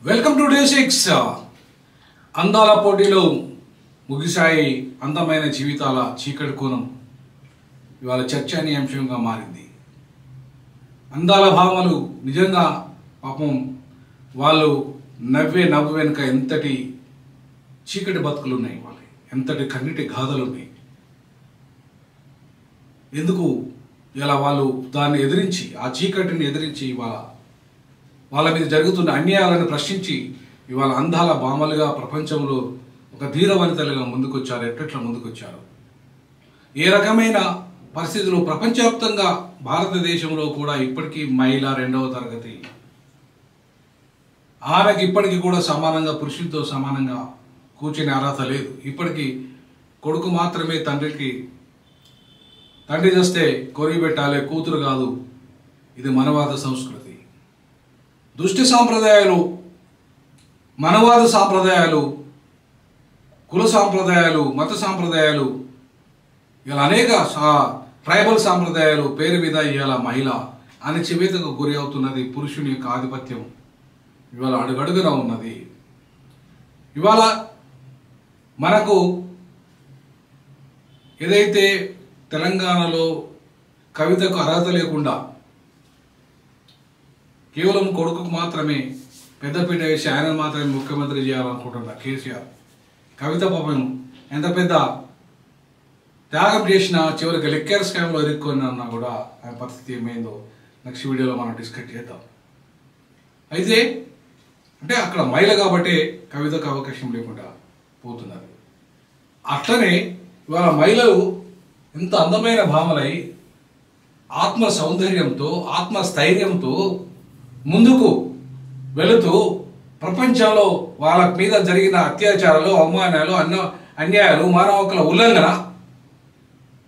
Welcome to day 6 అందాల పోటీలో ముగిశాయి అందమైన జీవితాల చీకటి కోణం ఇవాళ చర్చనీయాంశంగా మారింది. అందాల భావనలు నిజంగా పాపం వాళ్ళు నవ్వే నవ్వు వెనుక ఎంతటి చీకటి బతుకులు ఉన్నాయి, వాళ్ళ ఎంతటి కన్నిటి గాథలు ఉన్నాయి. ఎందుకు ఇలా వాళ్ళు దాన్ని ఎదిరించి ఆ చీకటిని ఎదిరించి వాళ్ళ మీద జరుగుతున్న అన్యాయాలను ప్రశ్నించి ఇవాళ అందాల భామలుగా ప్రపంచంలో ఒక ధీర వనితలుగా ముందుకొచ్చారు. ఎట్లా ముందుకొచ్చారు, ఏ రకమైన పరిస్థితులు ప్రపంచవ్యాప్తంగా భారతదేశంలో కూడా ఇప్పటికీ మహిళ 2వ తరగతి ఆమెకి ఇప్పటికీ కూడా సమానంగా పురుషులతో సమానంగా కూర్చునే అర్హత లేదు. ఇప్పటికీ కొడుకు మాత్రమే తండ్రి చేస్తే కొరిగి పెట్టాలి, కూతురు కాదు. ఇది మనవాద సంస్కృతి. దుష్టి సాంప్రదాయాలు, మనవాద సాంప్రదాయాలు, కుల సాంప్రదాయాలు, మత సాంప్రదాయాలు, ఇలా అనేక ట్రైబల్ సాంప్రదాయాలు పేరు మీద ఇవాళ మహిళ అణచివేతకు గురి అవుతున్నది. పురుషుని యొక్క ఆధిపత్యం ఇవాళ అడుగడుగునా ఉన్నది. ఇవాళ మనకు ఏదైతే తెలంగాణలో కవితకు అర్హత లేకుండా కేవలం కొడుకుకు మాత్రమే పెద్దపీట వేసి ఆయన మాత్రమే ముఖ్యమంత్రి చేయాలనుకుంటున్నారు కేసీఆర్. కవిత పాపం ఎంత పెద్ద త్యాగం చేసినా చివరికి లెక్కర్ స్కామ్లో ఇరుక్కొన్నా కూడా ఆయన పరిస్థితి ఏమైందో నెక్స్ట్ వీడియోలో మనం డిస్కస్ చేద్దాం. అయితే అంటే అక్కడ మహిళ కాబట్టి కవితకు అవకాశం లేకుండా పోతున్నారు. అట్లనే ఇవాళ మహిళలు ఎంత అందమైన భామలై ఆత్మ సౌందర్యంతో ఆత్మస్థైర్యంతో ముందుకు వెళుతూ ప్రపంచంలో వాళ్ళ మీద జరిగిన అత్యాచారాలు, అవమానాలు, అన్యాయాలు, మానవ హక్కుల ఉల్లంఘన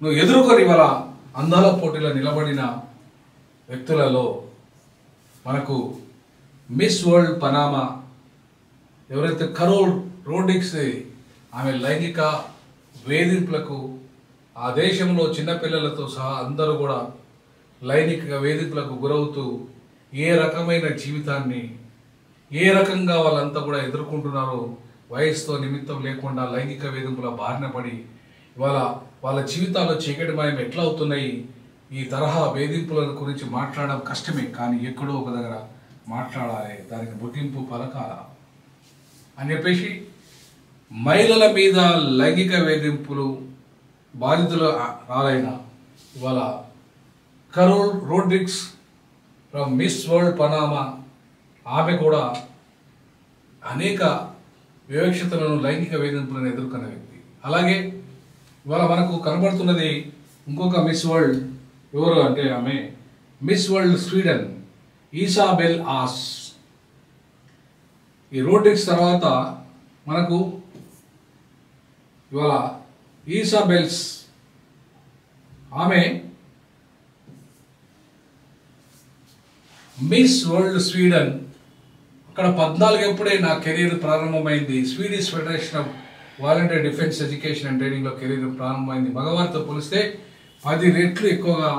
నువ్వు ఎదుర్కొని ఇవాళ అందాల పోటీలో నిలబడిన వ్యక్తులలో మనకు మిస్ వరల్డ్ పనామా ఎవరైతే కరోల్ రోడ్రిగ్స్ ఆమె లైంగిక వేధింపులకు ఆ దేశంలో చిన్నపిల్లలతో సహా అందరూ కూడా లైంగిక వేధింపులకు గురవుతూ ఏ రకమైన జీవితాన్ని ఏ రకంగా వాళ్ళంతా కూడా ఎదుర్కొంటున్నారో వయసుతో నిమిత్తం లేకుండా లైంగిక వేధింపుల బారిన పడి ఇవాళ వాళ్ళ జీవితాల్లో చీకటిమయం ఎట్లా అవుతున్నాయి. ఈ తరహా వేధింపుల గురించి మాట్లాడడం కష్టమే, కానీ ఎక్కడో ఒక దగ్గర మాట్లాడాలి, దానికి ముగింపు పలకాల అని చెప్పేసి మహిళల మీద లైంగిక వేధింపులు బాధితులు రాలైన ఇవాళ Carol Rodriguez from Miss World Panama ఆమె కూడా అనేక వివక్షతలను, లైంగిక వేధింపులను ఎదుర్కొన్న వ్యక్తి. అలాగే ఇవాళ మనకు కనబడుతున్నది ఇంకొక మిస్ వరల్డ్. ఎవరు అంటే ఆమె మిస్ వరల్డ్ స్వీడన్ ఈసాబెల్ ఆస్. ఈ రోడ్రిగ్స్ తర్వాత మనకు ఇవాళ ఈసాబెల్స్ ఆమె మిస్ వరల్డ్ స్వీడన్. అక్కడ 14 ఎప్పుడే నా కెరీర్ ప్రారంభమైంది. Swedish federation of volunteer defence education and ట్రైనింగ్లో కెరీర్ ప్రారంభమైంది. మగవారితో పోలిస్తే 10 రెట్లు ఎక్కువగా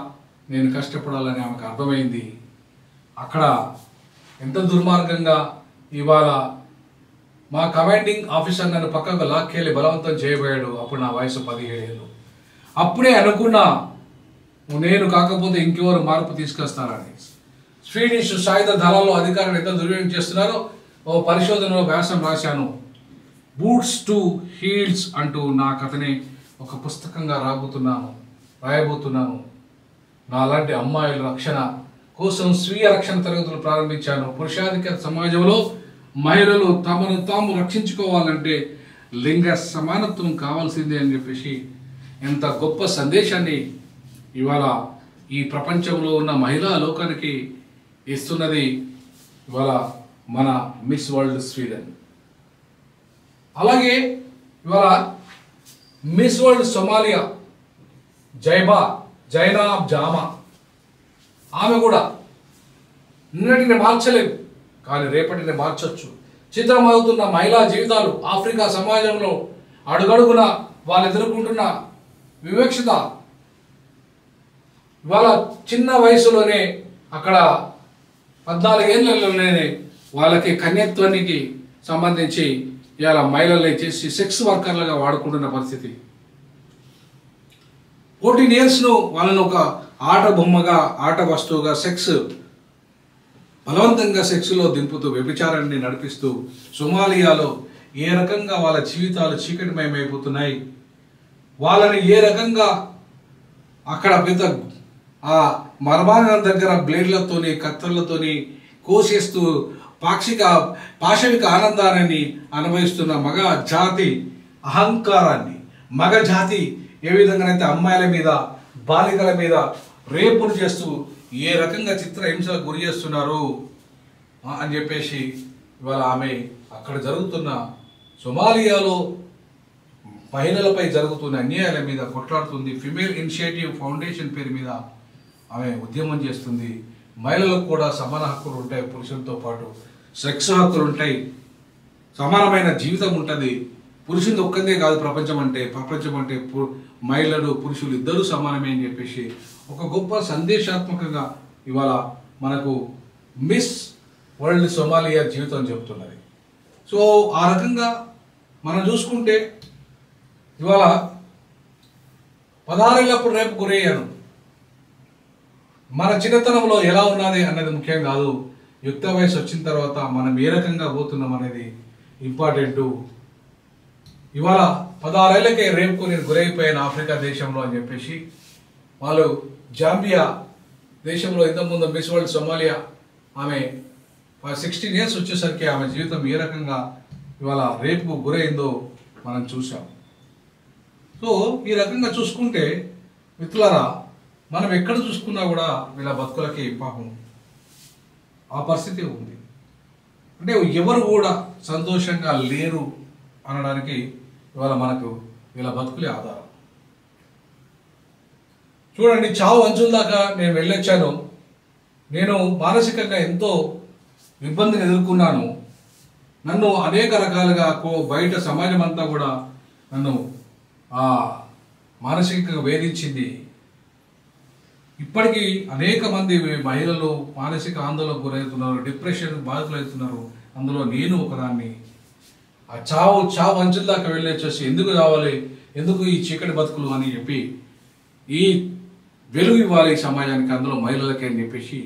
నేను కష్టపడాలని ఆమెకు అర్థమైంది. అక్కడ ఎంత దుర్మార్గంగా ఇవాళ మా కమాండింగ్ ఆఫీసర్ నన్ను పక్కకు లాక్కెళ్ళి బలవంతం చేయబోయాడు. అప్పుడు నా వయసు 17 ఏళ్ళు. అప్పుడే అనుకున్నా నేను కాకపోతే ఇంకెవరు మార్పు తీసుకొస్తారని. స్వీడిష్ సాయుధ దళాల్లో అధికారులు ఎంత దుర్వినియోగం చేస్తున్నారో ఓ పరిశోధనలో వ్యాసం రాశాను. బూట్స్ టు హీల్స్ అంటూ నా కథని ఒక పుస్తకంగా రాయబోతున్నాను. నాలాంటి అమ్మాయిల రక్షణ కోసం స్వీయ రక్షణ తరగతులు ప్రారంభించాను. పురుషాధిక్య సమాజంలో మహిళలు తమను తాము రక్షించుకోవాలంటే లింగ సమానత్వం కావాల్సిందే అని చెప్పేసి ఎంత గొప్ప సందేశాన్ని ఇవాళ ఈ ప్రపంచంలో ఉన్న మహిళా లోకానికి ఇస్తున్నది ఇవాళ మన మిస్ వరల్డ్ స్వీడన్. అలాగే ఇవాళ మిస్ వరల్డ్ సొమాలియా జైనాబ్ జామా ఆమె కూడా నిన్నటిని మార్చలేదు, కానీ రేపటిని మార్చొచ్చు. చిత్రమవుతున్న మహిళా జీవితాలు ఆఫ్రికా సమాజంలో అడుగడుగున వాళ్ళు ఎదుర్కొంటున్న వివక్షత ఇవాళ చిన్న వయసులోనే అక్కడ 14 ఏళ్లలోనే వాళ్ళకి కన్యత్వానికి సంబంధించి ఇవాళ మహిళలు చేసి సెక్స్ వర్కర్లుగా వాడుకుంటున్న పరిస్థితి. 14 yearsను వాళ్ళను ఒక ఆట బొమ్మగా, ఆట వస్తువుగా, బలవంతంగా సెక్స్లో దింపుతూ వ్యభిచారాన్ని నడిపిస్తూ సొమాలియాలో ఏ రకంగా వాళ్ళ జీవితాలు చీకటిమయమైపోతున్నాయి, వాళ్ళని ఏ రకంగా అక్కడ పెద్ద ఆ మర్మాంగం దగ్గర బ్లేడ్లతోని, కత్తర్లతోని కోసేస్తూ పాశవిక ఆనందాన్ని అనుభవిస్తున్న మగ జాతి అహంకారాన్ని, మగ జాతి ఏ విధంగానైతే అమ్మాయిల మీద, బాలికల మీద రేపులు చేస్తూ ఏ రకంగా చిత్రహింసలకు గురి చేస్తున్నారు అని చెప్పేసి ఇవాళ ఆమె అక్కడ జరుగుతున్న సొమాలియాలో మహిళలపై జరుగుతున్న అన్యాయాల మీద కొట్లాడుతుంది. ఫిమేల్ ఇనిషియేటివ్ ఫౌండేషన్ పేరు మీద ఆమె ఉద్యమం చేస్తుంది. మహిళలకు కూడా సమాన హక్కులు ఉంటాయి, పురుషులతో పాటు సెక్స్ హక్కులు ఉంటాయి, సమానమైన జీవితం ఉంటుంది. పురుషులు ఒక్కదే కాదు, ప్రపంచం అంటే మహిళలు పురుషులు ఇద్దరూ సమానమే అని చెప్పేసి ఒక గొప్ప సందేశాత్మకంగా ఇవాళ మనకు మిస్ వరల్డ్ సొమాలియా జీవితం చెబుతున్నది. సో ఆ రకంగా మనం చూసుకుంటే ఇవాళ 16 ఏళ్ళప్పుడు రేపు గురయ్యాను. మన చిన్నతనంలో ఎలా ఉన్నది అన్నది ముఖ్యం కాదు, యుక్త వయసు వచ్చిన తర్వాత మనం ఏ రకంగా పోతున్నాం అనేది ఇంపార్టెంటు. ఇవాళ 16 ఏళ్ళకే రేపుకు నేను గురైపోయాను ఆఫ్రికా దేశంలో అని చెప్పేసి వాళ్ళు జాంబియా దేశంలో ఇంతకుముందు మిస్ వరల్డ్ సొమాలియా ఆమె 16 years వచ్చేసరికి ఆమె జీవితం ఏ రకంగా ఇవాళ రేపుకు గురైందో మనం చూసాం. సో ఈ రకంగా చూసుకుంటే మిత్రులారా, మనం ఎక్కడ చూసుకున్నా కూడా వీళ్ళ బతుకులకి పాపం ఆ పరిస్థితి ఉంది. అంటే ఎవరు కూడా సంతోషంగా లేరు అనడానికి ఇవాళ మనకు వీళ్ళ బతుకులే ఆధారం. చూడండి, చావు అంచుల దాకా నేను వెళ్ళొచ్చాను. నేను మానసికంగా ఎంతో ఇబ్బందిని ఎదుర్కొన్నాను. నన్ను అనేక రకాలుగా బయట సమాజం అంతా కూడా నన్ను మానసికంగా వేధించింది. ఇప్పటికీ అనేక మంది మహిళలు మానసిక ఆందోళనకు గురవుతున్నారు, డిప్రెషన్ బాధితులవుతున్నారు. అందులో నేను ఒకదాన్ని. ఆ చావు అంచుల దాకా వెళ్ళి వచ్చేసి ఎందుకు రావాలి, ఎందుకు ఈ చీకటి బతుకులు అని చెప్పి ఈ వెలుగు ఇవ్వాలి సమాజానికి, అందులో మహిళలకి అని చెప్పేసి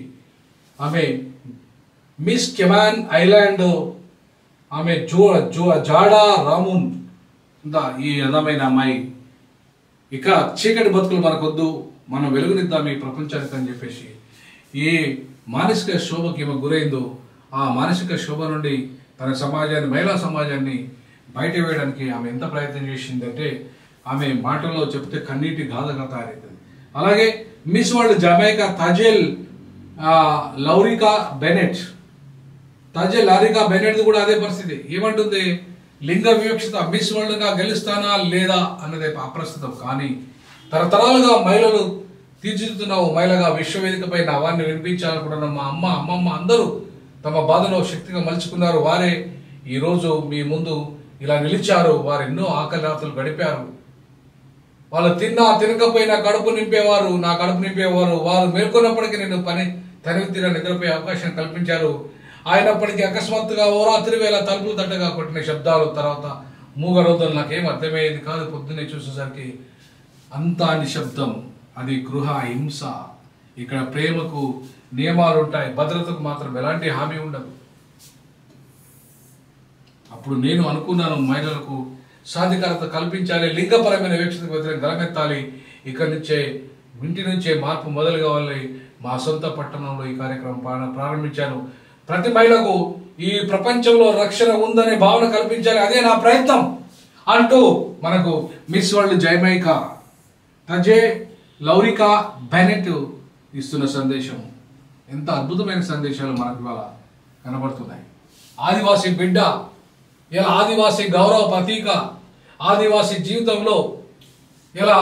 ఆమె మిస్ కెమాన్ ఐలాండ్ ఆమె జాడా రామున్ ఈ అందమైన అమ్మాయి ఇక చీకటి బతుకులు మనకొద్దు, మనం వెలుగునిద్దాం ఈ ప్రపంచానికి అని చెప్పేసి ఏ మానసిక శోభకి ఈమె గురైందో ఆ మానసిక శోభ నుండి తన సమాజాన్ని, మహిళా సమాజాన్ని బయట వేయడానికి ఆమె ఎంత ప్రయత్నం చేసిందంటే ఆమె మాటల్లో చెప్తే కన్నీటి గాథగా తయారైంది. అలాగే మిస్ వరల్డ్ జమైకా తజెల్ లారికా బెనెట్ కూడా అదే పరిస్థితి. ఏమంటుంది, లింగ వివక్షత, మిస్ వరల్డ్గా గెలుస్తానా లేదా అన్నదే అప్రస్తుతం. కానీ తరతరాలుగా మహిళలు తీర్చిదిద్దుతున్నావు, మహిళగా విశ్వవేదిక పైన వారిని వినిపించాలనుకుంటున్న మా అమ్మమ్మ అందరూ తమ బాధలో శక్తిగా మలుచుకున్నారు. వారే ఈరోజు మీ ముందు ఇలా నిలిచారు. వారు ఎన్నో ఆకలి రాత్రులు గడిపారు. వాళ్ళు తినకపోయినా కడుపు నింపేవారు, నా కడుపు నింపేవారు. వారు మేల్కొన్నప్పటికీ నేను తనివితీరా నిద్రపోయే అవకాశం కల్పించారు. అయినప్పటికీ అకస్మాత్తుగా ఓ రాత్రి వేళ తలుపులు తట్టగా కొట్టిన శబ్దాలు, తర్వాత మూగరోధులు నాకేం అర్థమయ్యేది కాదు. పొద్దున్నే చూసేసరికి అంతా నిశ్శబ్దం. అది గృహ హింస. ఇక్కడ ప్రేమకు నియమాలు ఉంటాయి, భద్రతకు మాత్రం ఎలాంటి హామీ ఉండదు. అప్పుడు నేను అనుకున్నాను, మహిళలకు సాధికారత కల్పించాలి, లింగపరమైన వివక్షతకు వ్యతిరేకంగా గలమెత్తాలి. ఇక్కడి నుంచే, ఇంటి నుంచే మార్పు మొదలు కావాలి. మా సొంత పట్టణంలో ఈ కార్యక్రమం ప్రారంభించాను. ప్రతి మహిళకు ఈ ప్రపంచంలో రక్షణ ఉందనే భావన కల్పించాలి, అదే నా ప్రయత్నం అంటూ మనకు మిస్ వరల్డ్ జమైకా లారికా బెనెట్ ఇస్తున్న సందేశం, ఎంత అద్భుతమైన సందేశాలు మనకు ఇవాళ కనబడుతున్నాయి. ఆదివాసీ బిడ్డ, ఇలా ఆదివాసీ గౌరవ ప్రతీక, ఆదివాసీ జీవితంలో ఇలా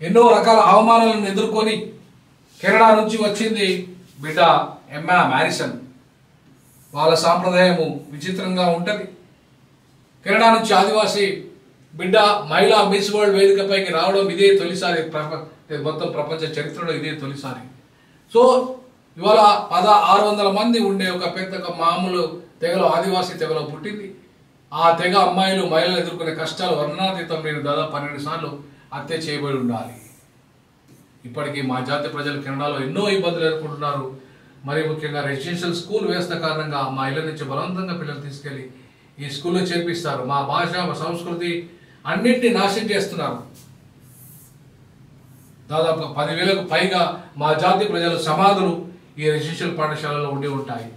ఎన్నో రకాల అవమానాలను ఎదుర్కొని కెనడా నుంచి వచ్చింది బిడ్డ ఎమ్మా మ్యారిసన్. వాళ్ళ సాంప్రదాయము విచిత్రంగా ఉంటుంది. కెనడా నుంచి ఆదివాసీ బిడ్డ మహిళా మిస్ వరల్డ్ వేదికపైకి రావడం ఇదే తొలిసారి, మొత్తం ప్రపంచ చరిత్రలో ఇదే తొలిసారి. సో ఇవాళ 600 మంది ఉండే ఒక పెద్ద మామూలు తెగలో, ఆదివాసీ తెగలో పుట్టింది. ఆ తెగ అమ్మాయిలు మహిళలు ఎదుర్కొనే కష్టాలు వర్ణనాతీతం. నేను దాదాపు 12 సార్లు హత్య చేయబడి ఉండాలి. ఇప్పటికీ మా జాతి ప్రజలు కెనడాలో ఎన్నో ఇబ్బందులు ఎదుర్కొంటున్నారు. మరి ముఖ్యంగా రెసిడెన్షియల్ స్కూల్ వ్యవస్థ కారణంగా మా ఇళ్ళ నుంచి బలవంతంగా పిల్లలు తీసుకెళ్లి ఈ స్కూల్లో చేర్పిస్తారు. మా భాష, మా సంస్కృతి అన్నింటినీ నాశనం చేస్తున్నారు. దాదాపు 10,000కు పైగా మా జాతి ప్రజల సమాధులు ఈ రెసిడెన్షియల్ పాఠశాలలో ఉండి ఉంటాయి.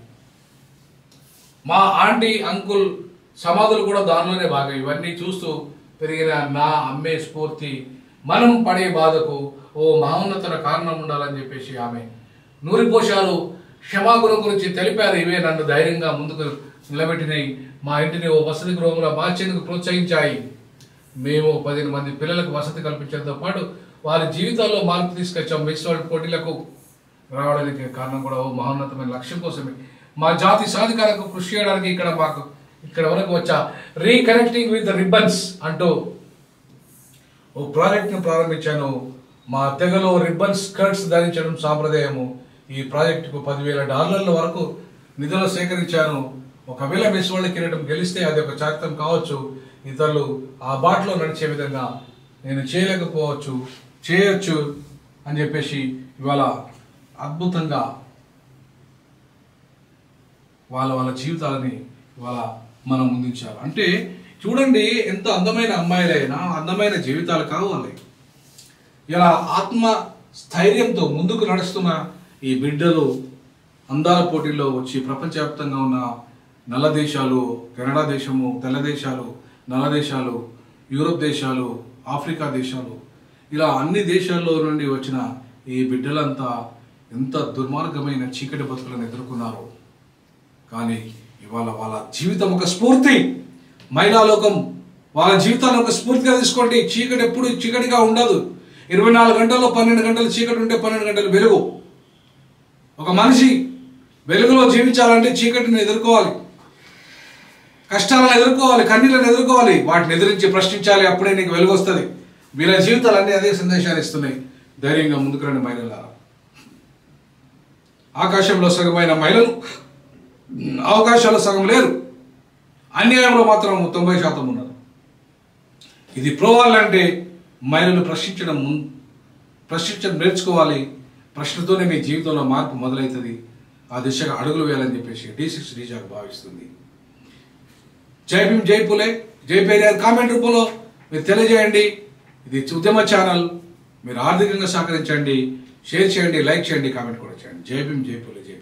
మా ఆంటీ, అంకుల్ సమాధులు కూడా దానిలోనే భాగం. ఇవన్నీ చూస్తూ పెరిగిన నా అమ్మే స్ఫూర్తి, మనం పడే బాధకు ఓ మహోన్నత కారణం ఉండాలని చెప్పేసి ఆమె నూరిపోషాలు క్షమాగుణం గురించి తెలిపారు. ఇవే నన్ను ధైర్యంగా ముందుకు నిలబెట్టినాయి. మా ఇంటిని ఓ వసతి గృహంలో మార్చేందుకు ప్రోత్సహించాయి. మేము 10 మంది పిల్లలకు వసతి కల్పించడంతో పాటు వారి జీవితాల్లో మార్పు తీసుకొచ్చాం. మిస్ వరల్డ్ పోటీలకు రావడానికి కారణం కూడా ఓ మహోన్నతమైన లక్ష్యం కోసమే. మా జాతి సాధికారకు కృషి చేయడానికి ఇక్కడ వరకు వచ్చా. రీకనెక్టింగ్ విత్ ద రిబ్బన్స్ అంటూ ఓ ప్రాజెక్ట్ను ప్రారంభించాను. మా తెగలో రిబ్బన్ స్కర్ట్స్ ధరించడం సాంప్రదాయము. ఈ ప్రాజెక్టుకు $10,000 వరకు నిధులు సేకరించాను. ఒకవేళ మిస్ వరల్డ్ కిరీటం గెలిస్తే అది ఒక చారిత్రం కావచ్చు. ఇతరులు ఆ బాటలో నడిచే విధంగా నేను చేయొచ్చు అని చెప్పేసి ఇవాళ అద్భుతంగా వాళ్ళ జీవితాలని ఇవాళ మనం ముందుంచారు. అంటే చూడండి, ఎంత అందమైన అమ్మాయిలైనా అందమైన జీవితాలు కావాలి. ఇలా ఆత్మ స్థైర్యంతో ముందుకు నడుస్తున్న ఈ బిడ్డలు అందాల పోటీల్లో వచ్చి ప్రపంచవ్యాప్తంగా ఉన్న నల్ల దేశాలు, కెనడా దేశము, తెల్ల దేశాలు, నల్ల దేశాలు, యూరోప్ దేశాలు, ఆఫ్రికా దేశాలు, ఇలా అన్ని దేశాల్లో నుండి వచ్చిన ఈ బిడ్డలంతా ఎంత దుర్మార్గమైన చీకటి బతుకులను ఎదుర్కొన్నారు. కానీ ఇవాళ వాళ్ళ జీవితం ఒక స్ఫూర్తి. మహిళా లోకం వాళ్ళ జీవితాన్ని ఒక స్ఫూర్తిగా తీసుకోండి. చీకటి ఎప్పుడు చీకటిగా ఉండదు. 24 గంటల్లో 12 గంటలు చీకటి ఉంటే 12 గంటలు వెలుగు. ఒక మనిషి వెలుగులో జీవించాలంటే చీకటిని ఎదుర్కోవాలి, కష్టాలను ఎదుర్కోవాలి, కన్నీళ్ళను ఎదుర్కోవాలి, వాటిని ఎదిరించి ప్రశ్నించాలి. అప్పుడే నీకు వెలుగు వస్తుంది. వీళ్ళ జీవితాలన్నీ అదే సందేశాలు ఇస్తున్నాయి. ధైర్యంగా ముందుకు రండి మహిళలారా. ఆకాశంలో సగమైన మహిళలు అవకాశాలు సగం లేరు. అన్యాయంలో మాత్రం 90% ఉన్నారు. ఇది పోవాలంటే మహిళలు ప్రశ్నించడం నేర్చుకోవాలి. ప్రశ్నతోనే మీ జీవితంలో మార్పు మొదలవుతుంది. ఆ దిశగా అడుగులు వేయాలని చెప్పేసి D6 రీజాక్ భావిస్తుంది. జై భీమ్, జై పులే, జై పెరియార్ కామెంట్ రూపంలో మీరు తెలియజేయండి. ఇది ఉద్యమ ఛానల్. మీరు ఆర్థికంగా సహకరించండి, షేర్ చేయండి, లైక్ చేయండి, కామెంట్ కూడా చేయండి. జై భీమ్, జై పులే, జై